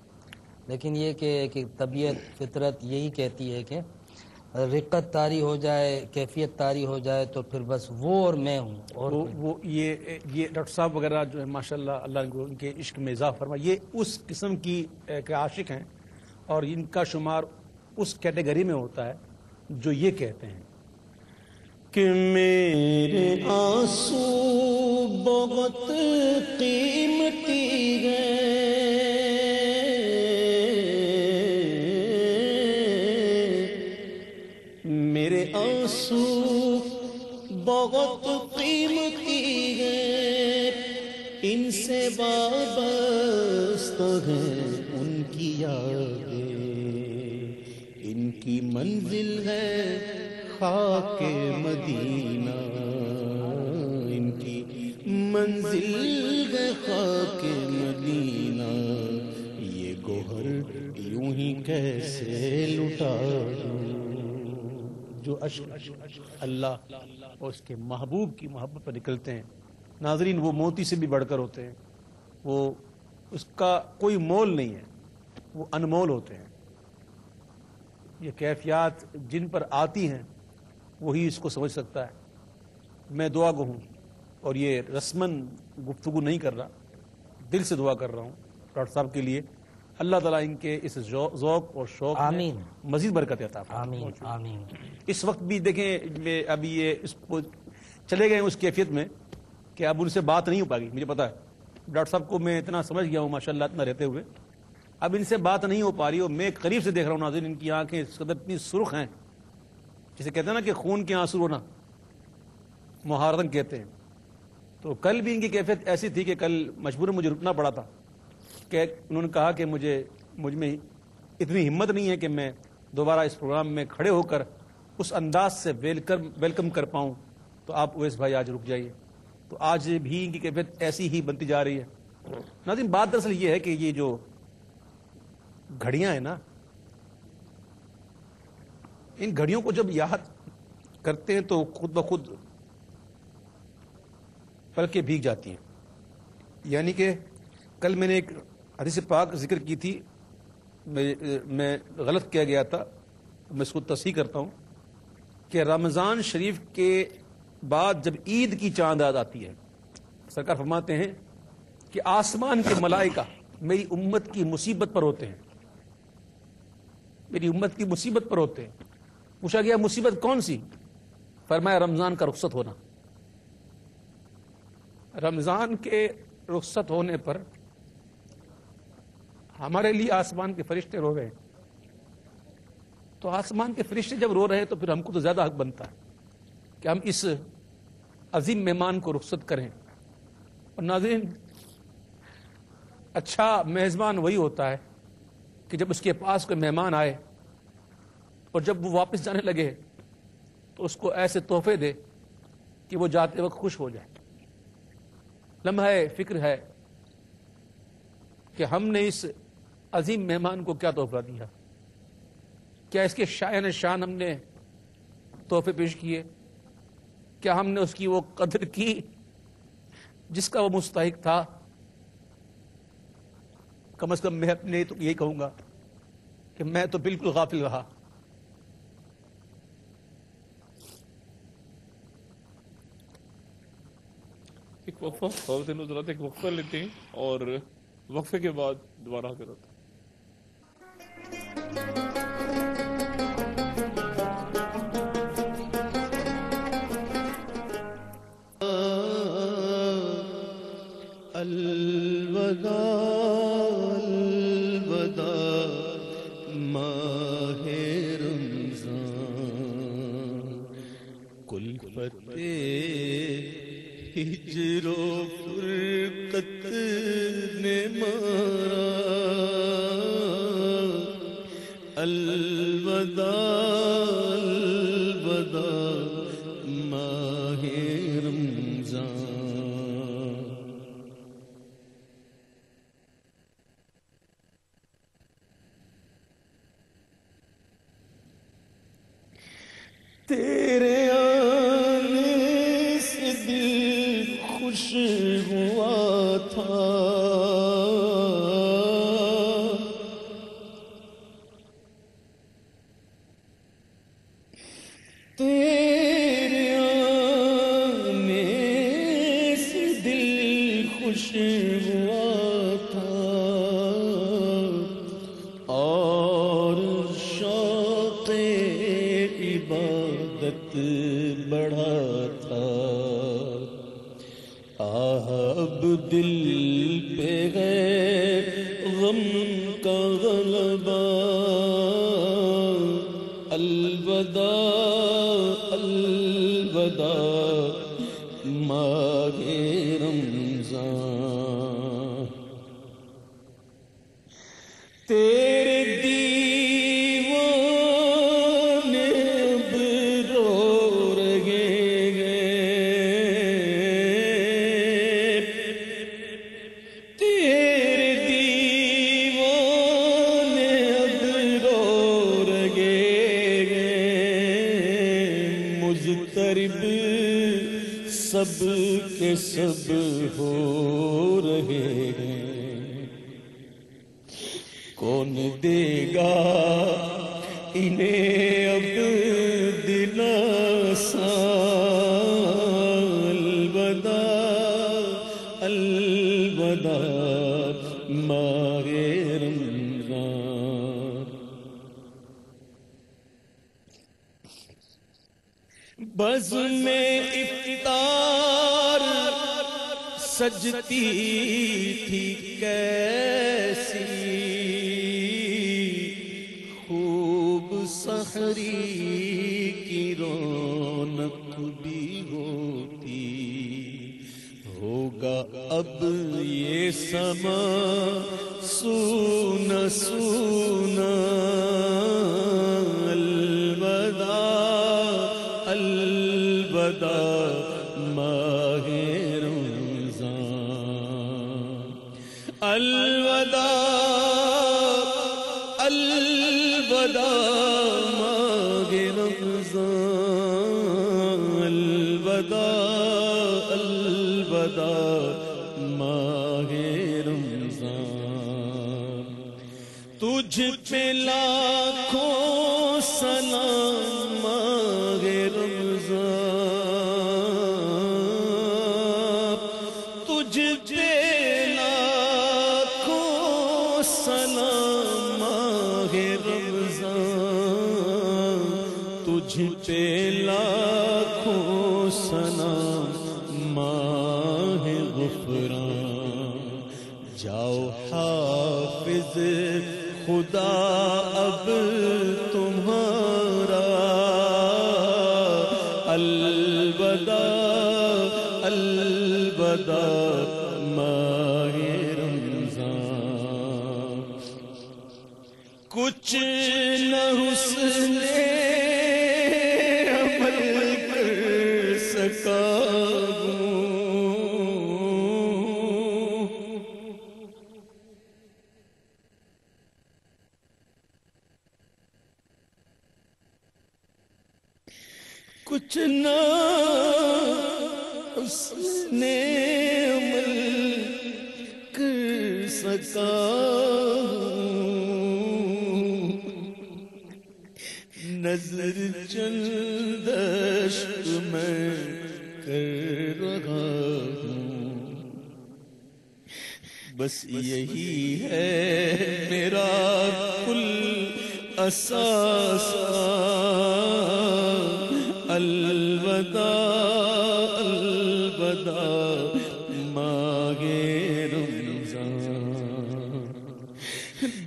لیکن یہ کہ طبیعت فطرت یہی کہتی ہے کہ رقت طاری ہو جائے، کیفیت طاری ہو جائے تو پھر بس وہ اور میں ہوں. اور وہ یہ ڈاکٹر صاحب وغیرہ جو ہے ماشاءاللہ اللہ ان کے عشق میں اضافہ فرما، یہ اس قسم کی کے عاشق ہیں اور ان کا شمار اس کیٹیگری میں ہوتا ہے جو یہ کہتے ہیں کہ میرے آنسو بہت قیمتی ہیں، میرے آنسو بہت قیمتی ہیں، ان سے وابستہ ہیں ان کی یادیں، ان کی منزل ہے خاک مدینہ، ان کی منزل ہے خاک مدینہ، یہ گوہر یوں ہی کیسے لٹا دوں. جو عشق اللہ اور اس کے محبوب کی محبت پر نکلتے ہیں ناظرین، وہ موتی سے بھی بڑھ کر ہوتے ہیں، وہ اس کا کوئی مول نہیں ہے، وہ انمول ہوتے ہیں. یہ کیفیات جن پر آتی ہیں وہی اس کو سمجھ سکتا ہے. میں دعا گو ہوں اور یہ رسمن گفتگو نہیں کر رہا، دل سے دعا کر رہا ہوں ڈاکٹر صاحب کے لیے، اللہ تعالیٰ ان کے اس ذوق اور شوق میں مزید برکت عطا فرمائے. آمین آمین. اس وقت بھی دیکھیں ابھی یہ اس کو چلے گئے اس کیفیت میں کہ اب ان سے بات نہیں ہو پائے گی. مجھے پتا ہے ڈاکٹر صاحب کو میں اتنا سمجھ گیا ہوں ماشاءاللہ اتنا رہتے ہوئے، اب ان سے بات نہیں ہو پا رہی، اور میں قریب سے دیکھ رہا ہوں ناظرین، ان کی آنکھیں اس قدر اتنی سرخ ہیں، جسے کہتے ہیں نا کہ خون کے آنسو رونا، محارتن کہتے ہیں. تو کل بھی ان کی کیفیت ایسی تھی کہ کل مجبوراً مجھے رکنا پڑا تھا، کہ انہوں نے کہا کہ مجھ میں اتنی ہمت نہیں ہے کہ میں دوبارہ اس پروگرام میں کھڑے ہو کر اس انداز سے ویلکم کر پاؤں، تو آپ اویس بھائی آج رک جائیے. تو آج بھی ان کی کیفیت ایسی ہی بنتی جا رہی ہے. ناظرین بات دراصل یہ ہے کہ یہ جو گھڑیاں ہیں نا، ان گھڑیوں کو جب یاد کرتے ہیں تو خود بخود پلکیں بھیگ جاتی ہیں. یعنی کہ کل میں نے ایک حدیث پاک ذکر کی تھی، میں غلط کیا گیا تھا، میں اس کو تصحیح کرتا ہوں کہ رمضان شریف کے بعد جب عید کی چاند رات آتی ہے، سرکار فرماتے ہیں کہ آسمان کے ملائکہ میری امت کی مصیبت پر ہوتے ہیں، میری امت کی مصیبت پر ہوتے ہیں. پوچھا گیا مصیبت کون سی؟ فرمایا رمضان کا رخصت ہونا. رمضان کے رخصت ہونے پر ہمارے لیے آسمان کے فرشتے رو رہے ہیں. تو آسمان کے فرشتے جب رو رہے ہیں تو پھر ہم کو تو زیادہ حق بنتا ہے کہ ہم اس عظیم مہمان کو رخصت کریں. اور ناظرین اچھا میزبان وہی ہوتا ہے کہ جب اس کے پاس کوئی مہمان آئے اور جب وہ واپس جانے لگے تو اس کو ایسے تحفے دے کہ وہ جاتے وقت خوش ہو جائے. لمحہ فکر ہے کہ ہم نے اس عظیم مہمان کو کیا تحفہ دیا، کیا اس کے شایان شان ہم نے تحفے پیش کیے، کیا ہم نے اس کی وہ قدر کی جس کا وہ مستحق تھا. کم از کم میں اپنے تو یہی کہوں گا کہ میں تو بالکل غافل رہا. ایک وقفہ خواتین حضرات، ایک وقفہ لیتے ہیں اور وقفے کے بعد دوبارہ حاضر ہوتے ہیں. الوداع الوداع ماہ رمضان، کلفت ہجر و فرقت نے مارا. الوداع الوداع ماہ رمضان. تیرے آنے سے دل ہوا تھا، تیرے آنے سے دل خوش ہوا تھا اور شوق عبادت بڑھا تھا۔ اب دل پہ ہے غم کا غلبہ، الوداع الوداع ماہ رمضان، تیرے دیوانے اب رو رہے ہیں، تیرے دیوانے اب رو رہے ہیں، مضطرب سب کے سب ہو رہے ہیں، کون دے گا انہیں اب دلاسا، الوداع الوداع ماہ رمضان، بزم میں افطار سجتی تھی کیسی، خوب سحری کی رونق بھی ہوتی، ہوگا اب یہ سما سونا سونا، الوداع الوداع ماہ رمضان، الوداع الوداع ماہ رمضان، الوداع الوداع ماہ رمضان، تجھ پہ لاکھوں سلام ماہ رمضان، تجھ پہ لاکھوں سلام ماہ رمضان، تجھ پہ لاکھوں سلام ماہ غفران، جاؤ حافظ خدا اب تمہارا، الوداع الوداع ماہ رمضان، کچھ نہ حسن عمل کر سکا کچھ نہ حسن عمل کر سکا، نظر چند عشق میں کر رہا ہوں، بس یہی ہے میرا کل اثاثہ، الوداع الوداع ماہ رمضان،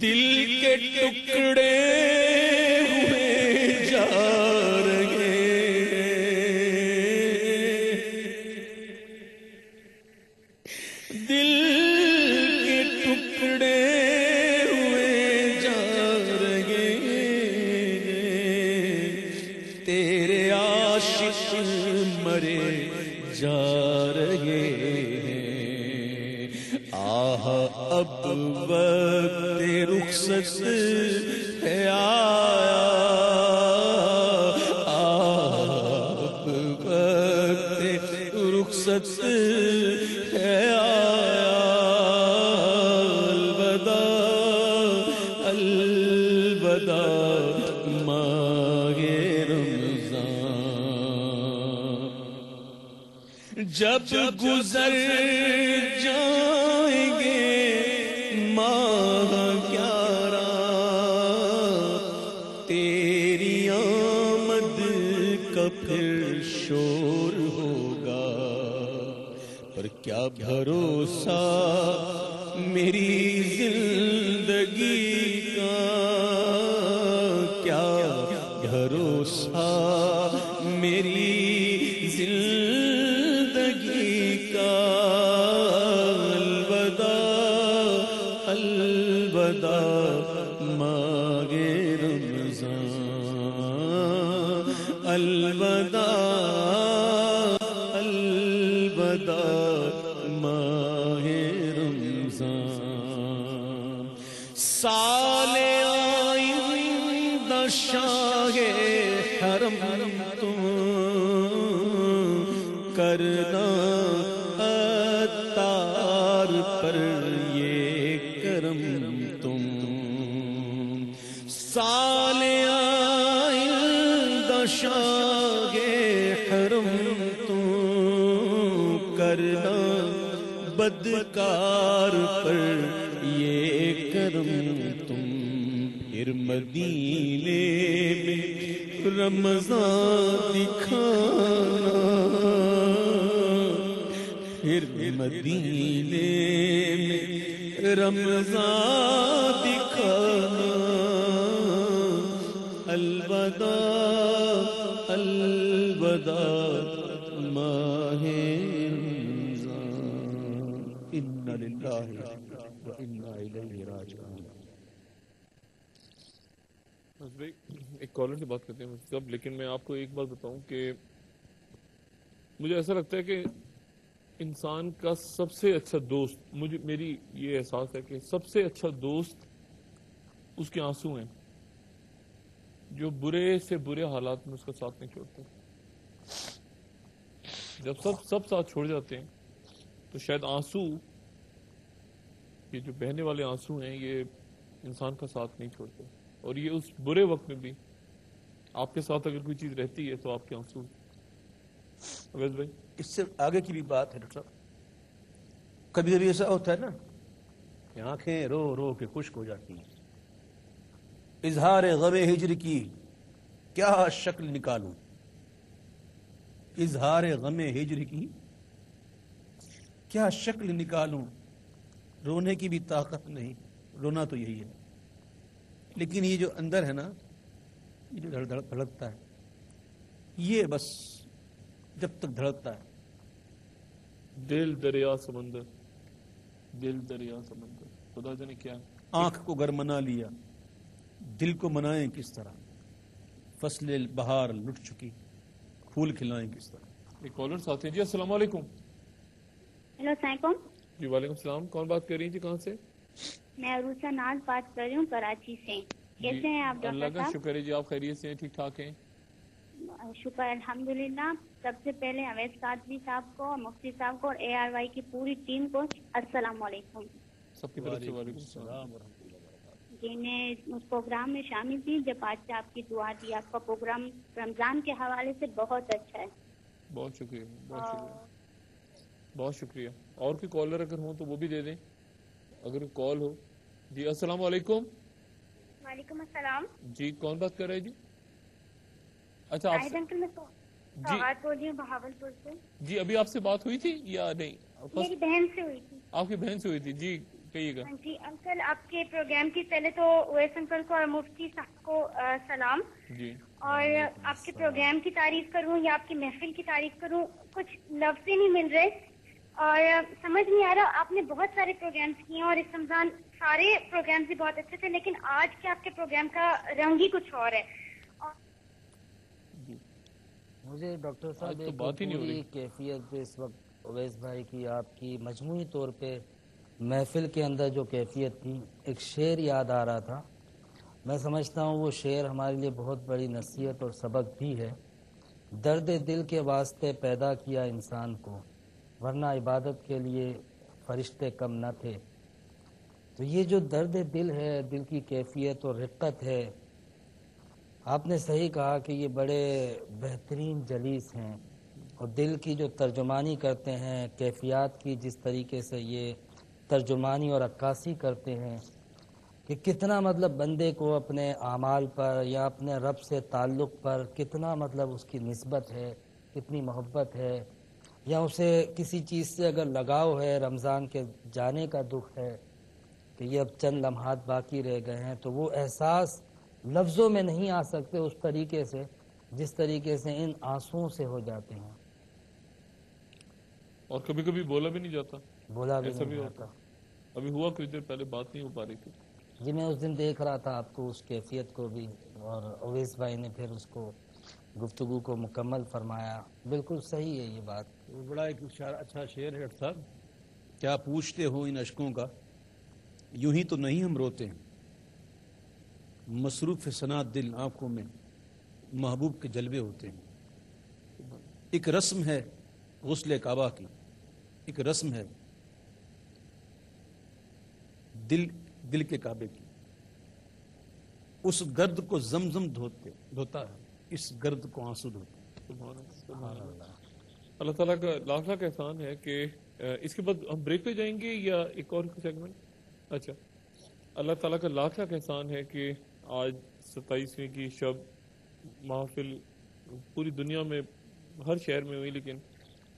دل کے ٹکڑے ہوئے جا رہے، دل کے ٹکڑے ہوئے جا رہے، تیرے عاشق مرے جا رہے ہیں، آہ اب وقت رخصت ہے آیا، آہ اب وقت رخصت ماہ رمضان جب گزر جائیں گے ماہ 11 تیری آمد کا پھر شور ہوگا پر کیا بھروسہ میری زندگی کا کیا بھروسہ میری زندگی کا الوداع الوداع ماہ رمضان الوداع الوداع ماہ رمضان سال آئندہ شاہ حرم تم کرنا عطار پر یہ کرم تم سال آئندہ شاہ حرم تم کرنا بدکار پر یہ کرم تم پھر مدینے میں رمضان دکھانا پھر مدینے میں رمضان دکھانا الوداع الوداع ماہ رمضان انا للہ و انا الیہ راجعون. بھائی ایک کالر سے بات کرتے ہیں صاحب، لیکن میں آپ کو ایک بات بتاؤں کہ مجھے ایسا لگتا ہے کہ انسان کا سب سے اچھا دوست، میری یہ احساس ہے کہ سب سے اچھا دوست اس کے آنسو ہیں، جو برے سے برے حالات میں اس کا ساتھ نہیں چھوڑتے. جب سب ساتھ چھوڑ جاتے ہیں تو شاید آنسو، یہ جو بہنے والے آنسو ہیں، یہ انسان کا ساتھ نہیں چھوڑتے. اور یہ اس برے وقت میں بھی آپ کے ساتھ اگر کوئی چیز رہتی ہے تو آپ کے آنسو. اویس بھائی اس سے آگے کی بھی بات ہے ڈاکٹر صاحب، کبھی کبھی ایسا ہوتا ہے نا کہ آنکھیں رو رو کے خشک ہو جاتی ہیں. اظہار غم ہجر کی کیا شکل نکالوں، اظہار غم ہجر کی کیا شکل نکالوں، رونے کی بھی طاقت نہیں، رونا تو یہی ہے، لیکن یہ جو اندر ہے نا، یہ جو دھڑکتا ہے، یہ بس جب تک دھڑکتا ہے. دل دریا سمندر، دل دریا سمندر، خدا جانے کیا ہے. آنکھ کو گر منا لیا، دل کو منائیں کس طرح، فصل بہار لٹ چکی، پھول کھلائیں کس طرح. ایک کالر ساتھ ہیں جی. السلام علیکم. ہیلو السلام علیکم. جی وعلیکم السلام. کون بات کر رہی ہیں جی؟ کہاں سے؟ میں عروسہ ناز بات کر رہی ہوں کراچی سے. کیسے ہیں آپ اللہ ڈاکٹر کا صاحب؟ شکر ہے جی. آپ خیریت سے ہیں؟ ٹھیک ٹھاک ہیں؟ شکر الحمدللہ. سب سے پہلے اویس قادری صاحب کو، مفتی صاحب کو اور ARY کی پوری ٹیم کو السلام علیکم. سب کی طرف سے وعلیکم السلام. جی میں اس پروگرام میں شامل تھی جب آج سے آپ کی دعا تھی. آپ کا پروگرام رمضان کے حوالے سے بہت اچھا ہے. بہت شکریہ، بہت شکریہ، بہت شکریہ. اور کوئی کالر اگر ہوں تو وہ بھی دے دیں اگر کال ہو. جی السلام علیکم. وعلیکم السلام. جی کون بات کر رہے ہیں جی؟ اچھا آپ شاہد انکل میں سوغات بول رہی ہوں بہاول پور سے. جی ابھی آپ سے بات ہوئی تھی یا نہیں؟ میری بہن سے ہوئی تھی. آپ کی بہن سے ہوئی تھی. جی کہیے گا. جی انکل آپ کے پروگرام کی پہلے تو اویس انکل کو اور مفتی صاحب کو سلام. جی اور آپ کے پروگرام کی تعریف کروں یا آپ کی محفل کی تعریف کروں کچھ لفظ ہی نہیں مل رہے اور سمجھ نہیں آ رہا. آپ نے بہت سارے پروگرامز کیے ہیں اور اس رمضان سارے پروگرامز بھی بہت اچھے تھے، لیکن آج کے آپ کے پروگرام کا رنگ ہی کچھ اور ہے. مجھے ڈاکٹر صاحب تو ایک بات ہی نہیں ہو پوری رہی. کیفیت پہ اس وقت اویس بھائی کی آپ کی مجموعی طور پہ محفل کے اندر جو کیفیت تھی، ایک شعر یاد آ رہا تھا. میں سمجھتا ہوں وہ شعر ہمارے لیے بہت بڑی نصیحت اور سبق بھی ہے. درد دل کے واسطے پیدا کیا انسان کو، ورنہ عبادت کے لیے فرشتے کم نہ تھے. تو یہ جو درد دل ہے، دل کی کیفیت اور رقت ہے، آپ نے صحیح کہا کہ یہ بڑے بہترین جلیس ہیں اور دل کی جو ترجمانی کرتے ہیں کیفیات کی، جس طریقے سے یہ ترجمانی اور عکاسی کرتے ہیں کہ کتنا مطلب بندے کو اپنے اعمال پر یا اپنے رب سے تعلق پر کتنا مطلب اس کی نسبت ہے، کتنی محبت ہے، یا اسے کسی چیز سے اگر لگاؤ ہے، رمضان کے جانے کا دکھ ہے کہ یہ اب چند لمحات باقی رہ گئے ہیں، تو وہ احساس لفظوں میں نہیں آ سکتے اس طریقے سے جس طریقے سے ان آنسوؤں سے ہو جاتے ہیں. اور کبھی کبھی بولا بھی نہیں جاتا، بولا بھی ایسا نہیں بھی جاتا. ہوتا. ابھی ہوا کچھ دیر پہلے بات نہیں ہو پا رہی تھی. جی میں اس دن دیکھ رہا تھا آپ کو اس کیفیت کو بھی، اور اویس بھائی نے پھر اس کو گفتگو کو مکمل فرمایا. بالکل صحیح ہے یہ بات. وہ بڑا ایک اچھا شعر ہے ڈاکٹر صاحب. کیا پوچھتے ہو ان اشکوں کا، یوں ہی تو نہیں ہم روتے ہیں، مصروف ثنا دل آنکھوں میں محبوب کے جلوے ہوتے ہیں. ایک رسم ہے غسل کعبہ کی، ایک رسم ہے دل کے کعبے کی. اس گرد کو زمزم دھوتا ہے، اس گرد کو آنسو دھوتے. اللہ تعالیٰ کا لاکھ لاکھ احسان ہے کہ اس کے بعد ہم بریک پہ جائیں گے یا ایک اور سیگمنٹ؟ اچھا. اللہ تعالیٰ کا لاکھ لاکھ احسان ہے کہ آج 27ویں کی شب محفل پوری دنیا میں ہر شہر میں ہوئی، لیکن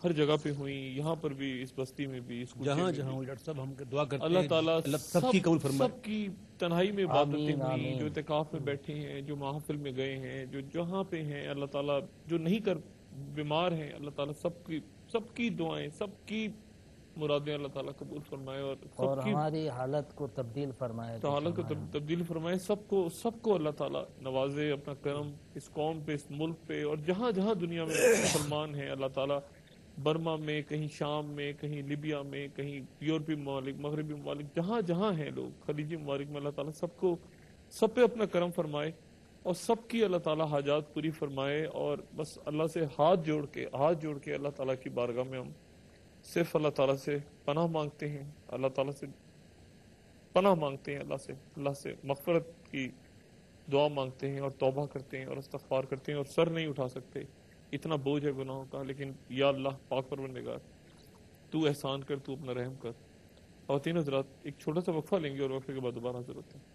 ہر جگہ پہ ہوئی، یہاں پر بھی، اس بستی میں بھی، اس جہاں جہاں ہوئی. ڈاکٹر صاحب ہم دعا کرتے ہیں اللہ تعالیٰ سب کی قبول فرمائے. سب کی تنہائی میں عبادتیں آمین، ہوئی، آمین. جو اعتکاف میں بیٹھے ہیں، جو محفل میں گئے ہیں، جو جہاں پہ ہیں، اللہ تعالیٰ جو نہیں کر بیمار ہیں، اللہ تعالیٰ سب کی دعائیں، سب کی مرادیں اللہ تعالیٰ قبول فرمائے اور اور سب کی ہماری حالت کو تبدیل فرمائے. حالت کو تبدیل فرمائے. سب کو اللہ تعالیٰ نوازے اپنا کرم اس قوم پہ، اس ملک پہ، اور جہاں جہاں دنیا میں مسلمان ہیں اللہ تعالیٰ، برما میں، کہیں شام میں، کہیں لیبیا میں، کہیں یورپی ممالک، مغربی ممالک، جہاں جہاں ہیں لوگ، خلیجی ممالک میں، اللہ تعالیٰ سب پہ اپنا کرم فرمائے اور سب کی اللہ تعالیٰ حاجات پوری فرمائے. اور بس اللہ سے ہاتھ جوڑ کے اللہ تعالیٰ کی بارگاہ میں ہم صرف اللہ تعالیٰ سے پناہ مانگتے ہیں، اللہ تعالیٰ سے پناہ مانگتے ہیں، اللہ سے مغفرت کی دعا مانگتے ہیں اور توبہ کرتے ہیں اور استغفار کرتے ہیں، اور سر نہیں اٹھا سکتے، اتنا بوجھ ہے گناہوں کا. لیکن یا اللہ پاک پروردگار، تو احسان کر، تو اپنا رحم کر. خواتین حضرات ایک چھوٹا سا وقفہ لیں گے اور وقفے کے بعد دوبارہ حاضر ہوتے ہیں.